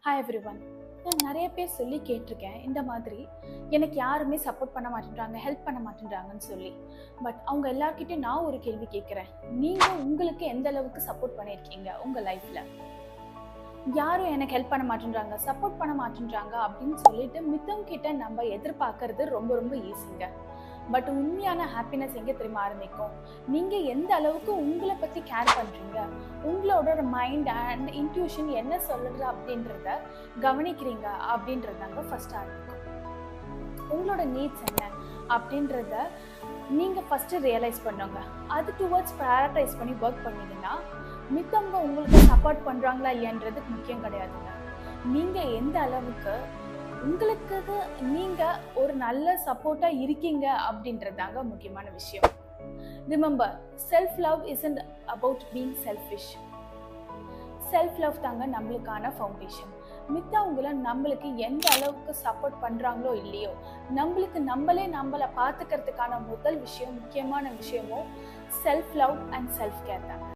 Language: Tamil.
Hi everyone. நான் நிறைய பேர் சொல்லி கேட்டிருக்கேன், இந்த மாதிரி எனக்கு யாருமே சப்போர்ட் பண்ண மாட்டேன்றாங்க, ஹெல்ப் பண்ண மாட்டேன்றாங்கன்னு சொல்லி. பட் அவங்க எல்லார்கிட்டையும் நான் ஒரு கேள்வி கேட்குறேன், நீங்கள் உங்களுக்கு எந்த அளவுக்கு சப்போர்ட் பண்ணியிருக்கீங்க உங்கள் லைஃப்பில்? யாரும் எனக்கு ஹெல்ப் பண்ண மாட்டேன்றாங்க, சப்போர்ட் பண்ண மாட்டேன்றாங்க அப்படின்னு சொல்லிட்டு மித்தவங்க கிட்ட நம்ம எதிர்பார்க்கறது ரொம்ப ரொம்ப ஈஸிங்க. பட் உண்மையான ஹாப்பினஸ் எங்கே தெரியுமா ஆரம்பிக்கும்? நீங்கள் எந்த அளவுக்கு உங்களை பற்றி கேர் பண்ணுறீங்க, உங்களோட மைண்ட் அண்ட் இன்ட்யூஷன் என்ன சொல்லுது அப்படின்றத கவனிக்கிறீங்க அப்படின்றதாங்க ஃபர்ஸ்ட் ஆரம்பிக்கும். உங்களோட நீட்ஸ் என்ன அப்படின்றத நீங்கள் ஃபஸ்ட்டு ரியலைஸ் பண்ணுங்க. அது டுவர்ட்ஸ் ப்ரையாரிட்டைஸ் பண்ணி ஒர்க் பண்ணிங்கன்னா மித்தவங்க உங்களுக்கு சப்போர்ட் பண்ணுறாங்களா இல்லைன்றதுக்கு முக்கியம் கிடையாதுங்க. நீங்கள் எந்த அளவுக்கு உங்களுக்கு நீங்கள் ஒரு நல்ல சப்போர்ட்டாக இருக்கீங்க அப்படின்றதாங்க முக்கியமான விஷயம். Remember, self love isn't about being selfish. Self love தாங்க நம்மளுக்கான ஃபவுண்டேஷன். மித்தவங்கள நம்மளுக்கு எந்த அளவுக்கு சப்போர்ட் பண்ணுறாங்களோ இல்லையோ, நம்மளை பார்த்துக்கிறதுக்கான முதல் விஷயம், முக்கியமான விஷயமும் self love and self care தாங்க.